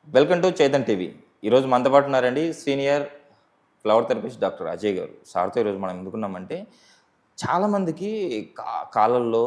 Welcome to Chaitan TV. ఈరోజు మనతో పాటు ఉన్నారండి senior flower therapist doctor Ajay గారు. సార్తో ఈరోజు మనం ఎందుకున్నామంటే చాలామందికి కాళ్ళల్లో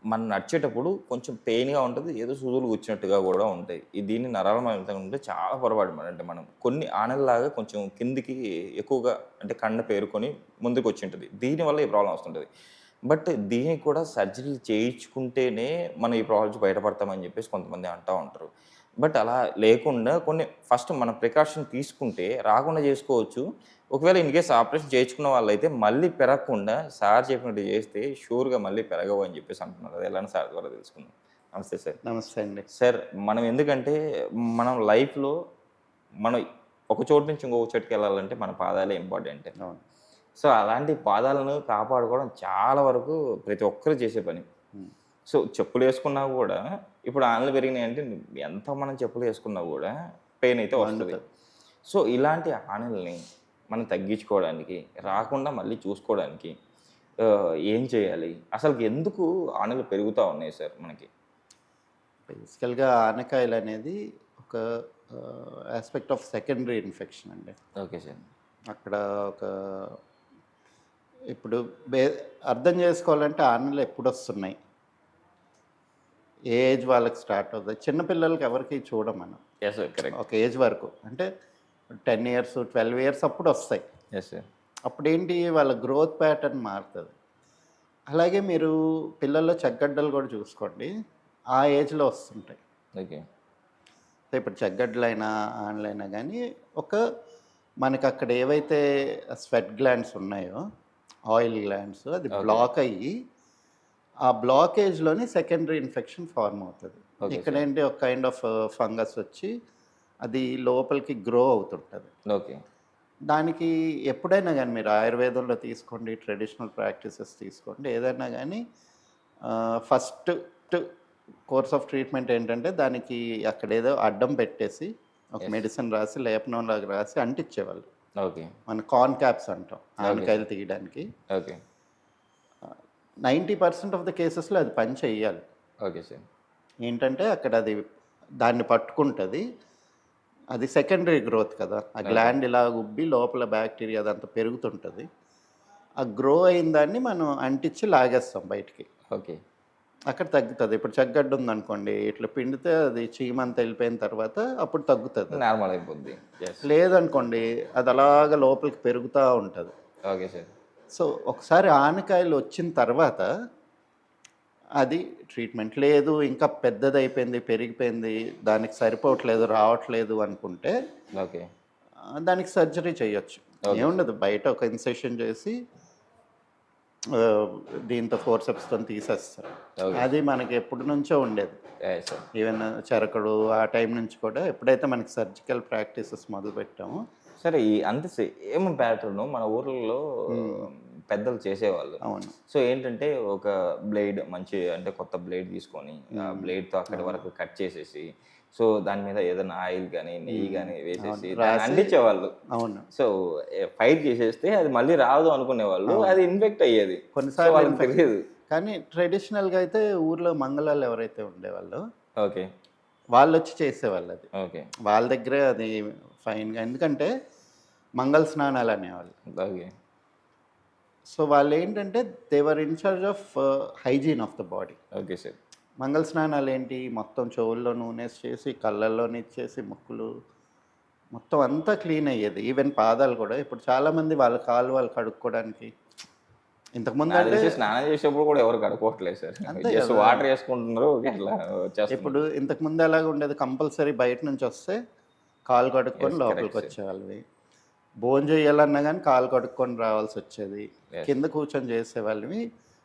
మనం నడిచేటప్పుడు కొంచెం పెయిన్‌గా ఉంటది. ఏదో సూదులు గుచ్చినట్టుగా కూడా ఉంటాయి. దీన్ని నరాల మలితం ఉంటే చాలా పొరపాటు అంటే మనం కొన్ని ఆనెల్లాగా కొంచెం కిందికి ఎక్కువగా అంటే కండ పేరుకొని ముందుకొచ్చింటది. దీనివల్ల ఈ ప్రాబ్లమ్ వస్తుంటది. బట్ దీనికి కూడా సర్జరీలు చేయించుకుంటేనే మనం ఈ ప్రాబ్లమ్ నుంచి బయటపడతామని చెప్పేసి కొంతమంది అంటా ఉంటారు. బట్ అలా లేకుండా కొన్ని ఫస్ట్ మనం ప్రికాషన్ తీసుకుంటే రాకుండా చేసుకోవచ్చు. ఒకవేళ ఇన్‌కేస్ ఆపరేషన్ చేయించుకున్న వాళ్ళైతే మళ్ళీ పెరగకుండా సార్ చెప్పినట్టు చేస్తే షూర్‌గా మళ్ళీ పెరగవు అని చెప్పేసి అంటున్నారు. అది ఎలానో సార్ ద్వారా తెలుసుకుందాం. నమస్తే సార్. నమస్తే అండి. సార్ మనం ఎందుకంటే మనం లైఫ్‌లో మనం ఒక చోటు నుంచి ఇంకొక చోటుకెళ్ళాలంటే మన పాదాలే ఇంపార్టెంట్. అవును. సో, అలాంటి పాదాలను కాపాడుకోవడం చాలా వరకు ప్రతి ఒక్కరు చేసే పని. హ్మ్. సో, చెప్పులేసుకున్నా గూడా ఇప్పుడు ఆనెలు పెరిగినాయంటే ఎంత మనం చెప్పులేసుకున్నా గూడా పెయిన్ అయితే వస్తది. మండుతది. సో, ఇలాంటి ఆనెల్ని మనం తగ్గించుకోవడానికి, రాకుండా మళ్ళీ చూసుకోవడానికి ఏం చేయాలి? అసలుకి ఎందుకు ఆనెలు పెరుగుతా ఉన్నాయి సార్ మనకి? బేసికల్‌గా ఆనకాయలనేది ఒక యాస్పెక్ట్ ఆఫ్ సెకండరీ ఇన్ఫెక్షన్ అండి. Okay sir. అక్కడ ఒక ఇప్పుడు అర్థం చేసుకోవాలంటే ఆనెలు ఎప్పుడొస్తున్నాయి? ఏ ఏజ్ వాళ్ళకి స్టార్ట్ అవుతాయి? చిన్న పిల్లలకి ఎవరికీ చూడం మనం. Yes sir. కరెక్ట్. ఒక ఏజ్ వరకు. అంటే 10 ఇయర్స్, 12 ఇయర్స్ అప్పుడొస్తాయి. Yes sir. అప్పుడేంటి వాళ్ళ గ్రోత్ ప్యాటర్న్ మారుతది. అలాగే మీరు పిల్లల్లో చెగ్గడ్డలు కూడా చూసుకోండి. ఆ ఏజ్‌లో వస్తుంటాయి. ఓకే. సో, ఇప్పుడు చెగ్గడ్డలైనా, ఆనెలైనా గానీ మనకక్కడ ఏవైతే స్వెట్ గ్లాండ్స్ ఉన్నాయో, ఆయిల్ గ్లాండ్స్ అది ఓకే. బ్లాక్ అయ్యి, ఆ బ్లాకేజ్‌లోని సెకండరీ ఇన్ఫెక్షన్ ఫార్మ్ అవుతది. Okay sir. ఇక్కడేంటి ఒక కైండ్ ఆఫ్ ఫంగస్ వచ్చి అది లోపలికి గ్రో అవుతుంటది. ఓకే. దానికి ఎప్పుడైనా గానీ మీరు ఆయుర్వేదంలో తీసుకోండి, ట్రెడిషనల్ ప్రాక్టీసెస్ తీసుకోండి, ఏదైనా గానీ ఫస్ట్ కోర్స్ ఆఫ్ ట్రీట్మెంట్ ఏంటంటే దానికి అక్కడేదో అడ్డం పెట్టేసి ఒక యెస్. మెడిసిన్ రాసి, లేపనంలాగా రాసి అంటించేవాళ్ళు. ఓకే. మన కార్న్ క్యాప్స్ అంటాం ఓకే ఆనకాయలు సార్. తీయడానికి. ఓకే. 90% ఆఫ్ ద కేసెస్‌లో అది పని చెయ్యాలి. Okay sir. ఏంటంటే అక్కడ అది దాన్ని పట్టుకుంటది. అది సెకండరీ గ్రోత్ కదా! ఆ ఓకే. గ్లాండ్ ఇలా ఉబ్బి లోపల బ్యాక్టీరియా అదంతా పెరుగుతుంటది. ఆ గ్రో అయిన దాన్ని మనం అంటించి లాగేస్తాం బయటికి. ఓకే. అక్కడ తగ్గుతది. ఇప్పుడు చెగ్గడ్డ ఉందనుకోండి, ఇట్లా పిండితే అది చీమంతా వెళ్ళిపోయిన తర్వాత అప్పుడు తగ్గుతది. నార్మల్ అయిపోద్ది. యెస్. లేదనుకోండి అది అలాగా లోపలికి పెరుగుతా ఉంటది. Okay sir. సో, ఒకసారి ఆనకాయలు వచ్చిన తర్వాత అది ట్రీట్మెంట్. లేదు ఇంకా పెద్దదయిపోయింది, పెరిగిపోయింది, దానికి సరిపోవట్లేదు, రావట్లేదు అనుకుంటే ఓకే. దానికి సర్జరీ చేయొచ్చు. ఓకే. ఏముండదు బయట ఒక ఇన్సెషన్ చేసి ఆహ్, దీంతో ఫోర్సెప్స్‌తోని తీసేస్తారు. ఓకే. అది మనకి ఎప్పటి నుంచో ఉండేది. Yes sir. ఈవెన్ చరకుడు ఆ టైం నుంచి కూడా ఎప్పుడైతే మనకి సర్జికల్ ప్రాక్టీసెస్ మొదలుపెట్టామో సరే ఈ అంతే సేమ్ ప్యాటర్న్ మన ఊర్లలో పెద్దలు చేసేవాళ్ళు. అవును. సో ఏంటంటే ఒక బ్లేడ్ మంచి అంటే కొత్త బ్లేడ్ తీసుకొని ఆ బ్లేడ్‌తో అక్కడి వరకు కట్ చేసేసి సో దాని మీద ఏదైనా ఆయిల్ గాని, నెయ్యి గాని వేసేసి అవును. దాన్ని రాసి అంటించేవాళ్ళు. అవును. సో ఫైట్ చేసేస్తే అది మళ్ళీ రాదు అనుకునేవాళ్ళు. అది ఇన్ఫెక్ట్ అయ్యేది. సో కొన్నిసార్లు వాళ్ళకి ఇన్ఫెక్ట్ తెలియదు. కానీ ట్రెడిషనల్‌గా అయితే ఊర్లో మంగళాలు ఎవరైతే ఉండేవాళ్ళో ఓకే. వాళ్ళొచ్చి చేసేవాళ్ళది. ఓకే. వాళ్ళ దగ్గరే అది ఫైన్‌గా ఎందుకంటే మంగళ స్నానాలు అనేవాళ్ళు. ఓకే. సో, వాళ్ళేంటంటే they were in charge of hygiene of the body. Okay sir. మంగళ స్నానాలేంటి మొత్తం చెవుల్లో నూనెసి చేసి, కళ్ళల్లోనిచ్చేసి ముక్కులు మొత్తం అంతా క్లీన్ అయ్యేది. ఈవెన్ పాదాలు కూడా ఇప్పుడు చాలామంది వాళ్ళ కాళ్ళు వాళ్ళు కడుక్కోవడానికి నాకు ఇంతకుముందంటే తెలిసి స్నానం చేసేప్పుడు కూడా ఎవరు కడుక్కోవట్లేదు సార్. అంతే జస్ట్ కదా! వాటర్ వేసుకుంటున్నారు. అట్లా వచ్చేస్తున్నారు. ఇప్పుడు ఇంతకుముందు ఎలాగ ఉండేది కంపల్సరీ బయట నుంచి వస్తే కాళ్ళు కడుక్కొని Yes, లోపలికి correct, sir. వచ్చేవాళ్ళవి. భోంచేయాలన్నా కానీ కాళ్ళు కడుక్కొని రావాల్సొచ్చేది. Yes. కింద కూర్చొని చేసేవాళ్ళవి.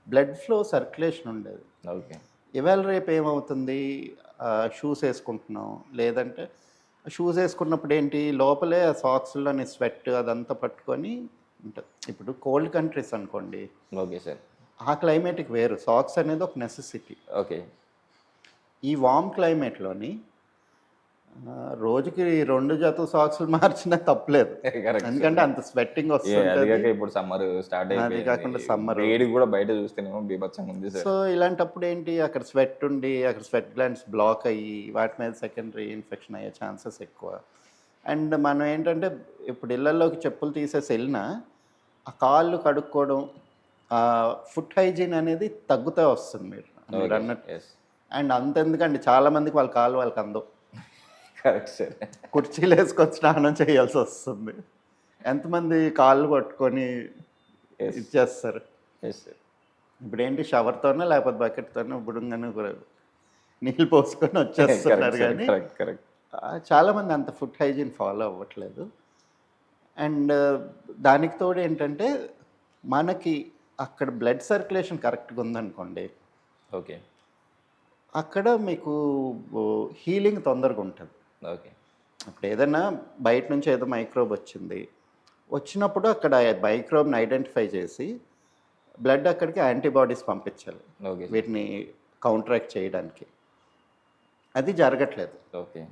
బ్లడ్ ఫ్లో సర్క్యులేషన్ ఉండేది. ఓకే. ఇవాళ రేపు ఏమవుతుంది షూస్ వేసుకుంటున్నాం. లేదంటే షూస్ వేసుకున్నప్పుడు ఏంటి లోపలే ఆ సాక్స్‌లోని స్వెట్ అదంతా పట్టుకొని ఉంటది. ఇప్పుడు కోల్డ్ కంట్రీస్ అనుకోండి. Okay sir. ఆ క్లైమేట్‌కి వేరు. సాక్స్ అనేది ఒక నెసెసిటీ. ఓకే. ఈ వార్మ్ క్లైమేట్‌లోని రోజుకి 2 జతల సాక్స్‌లు మార్చినా తప్పులేదు. కరెక్ట్. ఎందుకంటే అంత స్వెట్టింగ్ అది వస్తుంటది. కాక ఇప్పుడు సమ్మర్ స్టార్ట్ అది అయిపోయింది. కాకుండా సమ్మరు. వేడి కూడా బయట చూస్తేనేమో బీభత్సంగా ఉంది సార్. సో, ఇలాంటప్పుడు ఏంటి అక్కడ స్వెట్ ఉండి, అక్కడ స్వెట్ గ్లాండ్స్ బ్లాక్ అయ్యి, వాటి మీద సెకండరీ ఇన్ఫెక్షన్ అయ్యే ఛాన్సెస్ ఎక్కువ. అండ్ మనం ఏంటంటే ఇప్పుడు ఇళ్లల్లోకి చెప్పులు తీసేసి ఎళ్ళినా, ఆ కాళ్ళు కడుక్కోవడం, ఫుట్ హైజీన్ అనేది తగ్గుతా వస్తుంది మీరన్నట్టు. ఎస్. అండ్ అంతెందుకండి చాలా మందికి వాళ్ళ కాళ్ళు వాళ్ళకి అందవు. Correct sir. కుర్చీలేసుకొని స్నానం చేయాల్సొస్తుంది. ఎంతమంది కాళ్ళు పట్టుకొని ఎస్. ఇచ్చేస్తారు. Yes sir. ఇప్పుడేంటి షవర్‌తోనో లేకపోతే బకెట్‌తోనో బుడుంగని నీళ్ళు పోసుకొని వచ్చేస్తున్నారు కరెక్ట్ సార్. గానీ, కరెక్ట్. కరెక్ట్. చాలామంది అంత ఫుడ్ హైజీన్ ఫాలో అవ్వట్లేదు. అండ్ దానికి తోడు ఏంటంటే, మనకి అక్కడ బ్లడ్ సర్క్యులేషన్ కరెక్ట్‌గా ఉందనుకోండి, ఓకే. అక్కడ మీకు హీలింగ్ తొందరగా ఉంటది. ఓకే. ఇప్పుడు ఏదన్నా బయట నుంచి ఏదో మైక్రోబ్ వచ్చింది. వచ్చినప్పుడు అక్కడ మైక్రోబ్‌ని ఐడెంటిఫై చేసి, బ్లడ్ అక్కడికి యాంటీబాడీస్ పంపించాలి. ఓకే. వీటిని కౌంటరాక్ట్ చేయడానికి. అది జరగట్లేదు. ఓకే.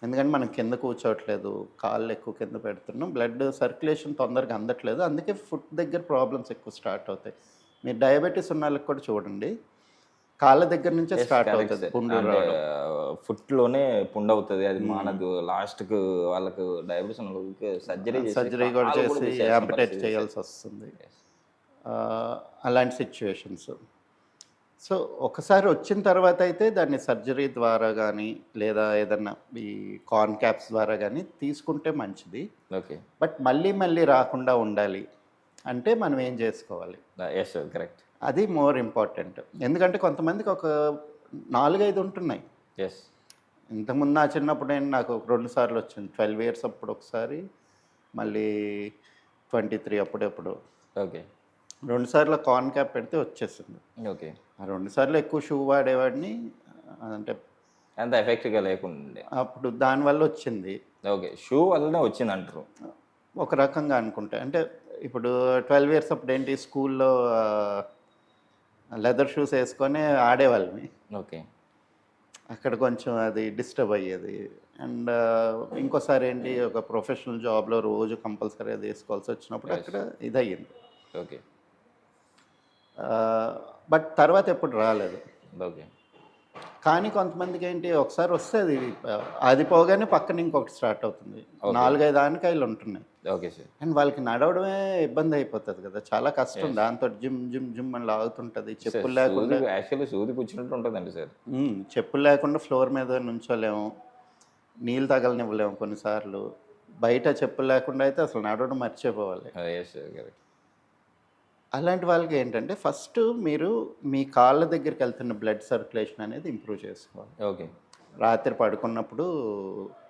ఎందుకంటే మనం కింద కూర్చోవట్లేదు, కాళ్ళు ఎక్కువ కింద పెడుతున్నాం, బ్లడ్ సర్క్యులేషన్ తొందరగా అందట్లేదు. అందుకే ఫుట్ దగ్గర ప్రాబ్లమ్స్ ఎక్కువ స్టార్ట్ అవుతాయి. మీరు డయాబెటీస్ ఉన్న వాళ్ళకి కూడా చూడండి, కాళ్ళ దగ్గర నుంచే స్టార్ట్ అవుతుంది పుండు అంటే రావడం. ఫుట్‌లోనే పుండవుతది. అది మానదు. లాస్ట్‌కు వాళ్ళకు డయాబెటిస్ ఉన్న వాళ్ళకి సర్జరీ కూడా కాళ్ళు చేసి తీసేయాల్సిన యాంపిటేట్ పరిస్థితి. చేయాల్సి వస్తుంది. ఎస్. అలాంటి సిచ్యువేషన్స్. సో, ఒకసారి వచ్చిన తర్వాత అయితే దాన్ని సర్జరీ ద్వారా గానీ, లేదా ఏదన్నా ఈ కార్న్ క్యాప్స్ ద్వారా గానీ తీసుకుంటే మంచిది. ఓకే. బట్ మళ్ళీ మళ్ళీ రాకుండా ఉండాలి అంటే మనం ఏం చేసుకోవాలి? Yes sir. కరెక్ట్. అది మోర్ ఇంపార్టెంట్. ఎందుకంటే కొంతమందికి ఒక 4, 5 ఉంటున్నాయి. ఎస్. ఇంతకుముందు నా చిన్నప్పుడు నాకు 2 సార్లు వచ్చింది. 12 ఇయర్స్ అప్పుడు ఒకసారి, మళ్ళీ 23 అప్పుడెప్పుడు. ఓకే. 2 సార్లు కార్న్ క్యాప్ పెడితే వచ్చేసింది. ఓకే. ఆ 2 సార్లు ఎక్కువ షూ వాడేవాడిని. అంటే అంత ఎఫెక్ట్‌గా లేకుండే. అప్పుడు దానివల్ల వచ్చింది. ఓకే. షూ వల్లనే వచ్చిందంటారు. ఒక రకంగా అనుకుంటే. అంటే ఇప్పుడు 12 ఇయర్స్ అప్పుడేంటి స్కూల్లో లెదర్ షూస్ వేసుకొని ఆడేవాళ్ళని. ఓకే. అక్కడ కొంచెం అది డిస్టర్బ్ అయ్యేది. అండ్ ఇంకోసారి ఏంటి ఒక ప్రొఫెషనల్ జాబ్‌లో రోజు కంపల్సరీ అది వేసుకోవాల్సి వచ్చినప్పుడు Yes. అక్కడ ఇదయ్యింది. ఓకే. బట్ తర్వాత ఎప్పుడు రాలేదు. ఓకే. కానీ కొంతమందికి ఏంటి ఒకసారి వస్తే అది పోగానే పక్కన ఇంకొకటి స్టార్ట్ అవుతుంది. Okay. 4, 5 ఆనకాయలు ఉంటున్నాయి. Okay sir. అండ్ వాళ్ళకి నడవడమే ఇబ్బంది అయిపోతుంది కదా! చాలా కష్టం. Yes. దాంతో జిమ్ జిమ్ జిమ్ అని లాగుతుంటది. సార్ చెప్పులు లేకుండా యాక్చువల్లీ సూది కూర్చున్నట్టు ఉంటుందండి సార్. చెప్పులు లేకుండా ఫ్లోర్ మీద నుంచోలేము. నీళ్ళు తగలనివ్వలేము కొన్నిసార్లు. బయట చెప్పులు లేకుండా అయితే అసలు నడవడం మర్చిపోవాలి. Yes sir. కరెక్ట్. అలాంటి వాళ్ళకి ఏంటంటే ఫస్ట్ మీరు మీ కాళ్ళ దగ్గరికి వెళ్తున్న బ్లడ్ సర్క్యులేషన్ అనేది ఇంప్రూవ్ చేసుకోవాలి. ఓకే. రాత్రి పడుకున్నప్పుడు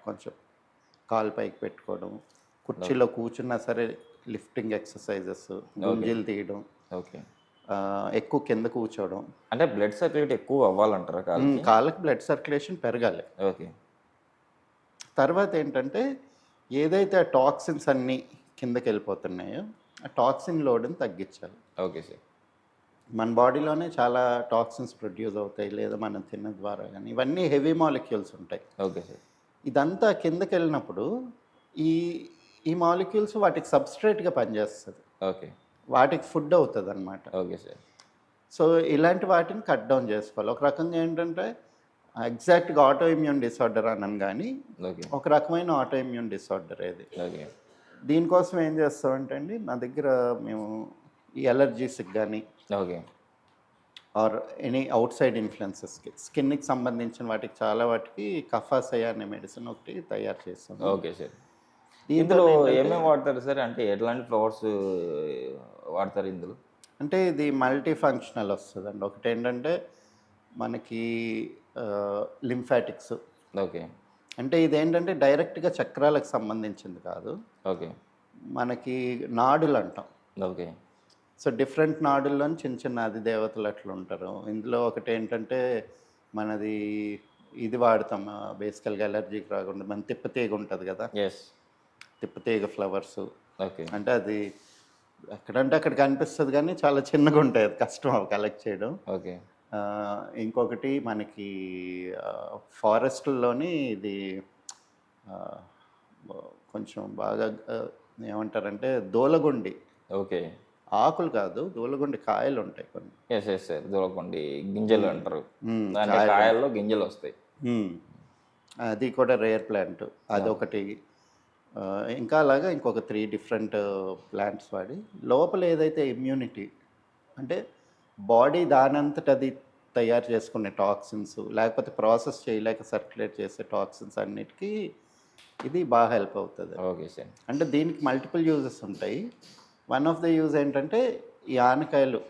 కొంచెం కాలు పైకి పెట్టుకోవడం, కుర్చీలో కూర్చున్నా సరే లిఫ్టింగ్ ఎక్సర్సైజెస్, గుంజీలు తీయడం, ఓకే. ఎక్కువ కింద కూర్చోవడం. అంటే బ్లడ్ సర్క్యులేట్ ఎక్కువ అవ్వాలంటారా కాళ్ళకి? కాళ్ళకి బ్లడ్ సర్క్యులేషన్ పెరగాలి. ఓకే. తర్వాత ఏంటంటే ఏదైతే ఆ టాక్సిన్స్ అన్నీ కిందకి వెళ్ళిపోతున్నాయో ఆ టాక్సిన్ లోడ్ని తగ్గించాలి. Okay sir. మన బాడీలోనే చాలా టాక్సిన్స్ ప్రొడ్యూస్ అవుతాయి, లేదా మనం తిన్న ద్వారా కానీ. ఇవన్నీ హెవీ మాలిక్యూల్స్ ఉంటాయి. Okay sir. ఇదంతా కిందకి వెళ్ళినప్పుడు ఈ ఈ మాలిక్యూల్స్ వాటికి సబ్స్ట్రేట్గా పనిచేస్తుంది, ఓకే. వాటికి ఫుడ్ అవుతుంది అనమాట. Okay sir. సో ఇలాంటి వాటిని కట్ డౌన్ చేసుకోవాలి. ఒక రకంగా ఏంటంటే ఎగ్జాక్ట్గా ఆటో ఇమ్యూన్ డిసార్డర్ అన్నాను, కానీ ఓకే. ఒక రకమైన ఆటో ఇమ్యూన్ డిసార్డర్ ఇది. ఓకే. దీనికోసం ఏం చేస్తామంటే అండి, మా దగ్గర మేము ఈ ఎలర్జీస్కి కానీ okay. Are any outside ఇన్ఫ్లుయెన్సెస్కి, స్కిన్కి సంబంధించిన వాటికి చాలా వాటికి కఫాసయ అనే మెడిసిన్ ఒకటి తయారు చేస్తాం. Okay sir. ఇందులో ఏమేమి వాడతారు సార్? అంటే ఎట్లాంటి ఫ్లవర్స్ వాడతారు ఇందులో? అంటే ఇది మల్టీ ఫంక్షనల్ వస్తుందండి. ఒకటి ఏంటంటే మనకి లింఫాటిక్స్. ఓకే. అంటే ఇదేంటంటే డైరెక్ట్గా చక్రాలకు సంబంధించింది కాదు, ఓకే. మనకి నాడులు అంటాం. ఓకే. సో డిఫరెంట్ నాడుల్లోని చిన్న చిన్న అధిదేవతలు అట్లా ఉంటారు. ఇందులో ఒకటి ఏంటంటే మనది ఇది వాడతాం బేసికల్గా ఎలర్జీకి రాకుండా. మన తిప్పతీగ ఉంటుంది కదా, ఎస్. తిప్పతీగ ఫ్లవర్స్. ఓకే. అంటే అది ఎక్కడంటే అక్కడ కనిపిస్తుంది కానీ చాలా చిన్నగా ఉంటాయి, అది కష్టం అవి కలెక్ట్ చేయడం. ఓకే. ఇంకొకటి మనకి ఫారెస్ట్లోని ఇది ఆ, కొంచెం బాగా ఏమంటారంటే దూలగుండి ఓకే. ఆకులు కాదు, దూలగుండి కాయలు ఉంటాయి కొన్ని. యెస్. Yes sir. దూలకొండి గింజలు అంటారు. అంటే కాయలు కాయల్లో గింజలొస్తాయి. మ్మ్. అది కూడా రేర్ ప్లాంట్, అదొకటి. ఇంకా అలాగా ఇంకొక 3 డిఫరెంట్ ప్లాంట్స్ వాడి లోపల ఏదైతే ఇమ్యూనిటీ అంటే బాడీ దానంతట అది తయారు చేసుకునే టాక్సిన్స్, లేకపోతే ప్రాసెస్ చేయలేక సర్క్యులేట్ చేసే టాక్సిన్స్ అన్నిటికీ ఇది బాగా హెల్ప్ అవుతుంది. Okay sir. అంటే దీనికి మల్టిపుల్ యూజెస్ ఉంటాయి. వన్ ఆఫ్ ద యూజ్ ఏంటంటే ఈ ఆనకాయలు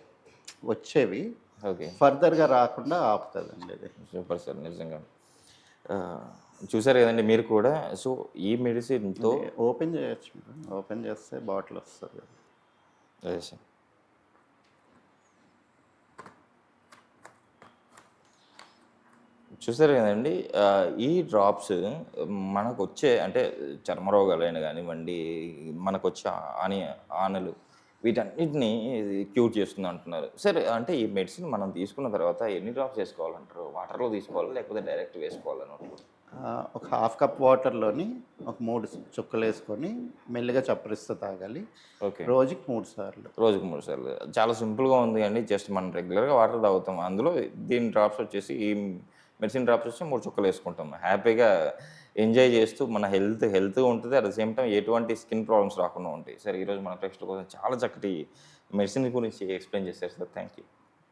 వచ్చేవి ఓకే. ఫర్దర్గా రాకుండా ఆపుతుందండి ఇది. సూపర్ సార్ నిజంగా. చూసారు కదండీ మీరు కూడా. సో, ఈ మెడిసిన్‌తో ఓపెన్ చేయొచ్చు మీరు, ఓపెన్ చేస్తే బాటిల్ వస్తుంది. అదే సార్. చూసారు కదండీ. ఈ డ్రాప్స్ మనకొచ్చే అంటే చర్మ రోగాలైనా గానివ్వండి, మనకొచ్చే ఆనలు వీటన్నిటిని ఇది క్యూర్ చేస్తుంది అంటున్నారు. సరే అంటే ఈ మెడిసిన్ మనం తీసుకున్న తర్వాత ఎన్ని డ్రాప్స్ వేసుకోవాలంటారు? వాటర్‌లో తీసుకోవాలా? లేకపోతే డైరెక్ట్ వేసుకోవాలా? ఒక హాఫ్ కప్ వాటర్లోని ఒక 3 చుక్కలు వేసుకొని మెల్లిగా చప్పరిస్తూ తాగాలి. ఓకే. రోజుకి 3 సార్లు. రోజుకి 3 సార్లు. చాలా సింపుల్‌గా ఉంది అండి. జస్ట్ మనం రెగ్యులర్‌గా వాటర్ తాగుతాం. అందులో దీని డ్రాప్స్ వచ్చేసి ఈ మెడిసిన్ డ్రాప్స్ వచ్చి 3 చుక్కలు వేసుకుంటాం. హ్యాపీగా ఎంజాయ్ చేస్తూ మన హెల్త్ ఉంటుంది. అట్ ద సేమ్ టైమ్ ఎటువంటి స్కిన్ ప్రాబ్లమ్స్ రాకుండా ఉంటాయి. సరే ఈరోజు మన ప్రేక్షకుల కోసం చాలా చక్కటి మెడిసిన్ గురించి ఎక్స్‌ప్లెయిన్ చేశారు సార్. Thank you.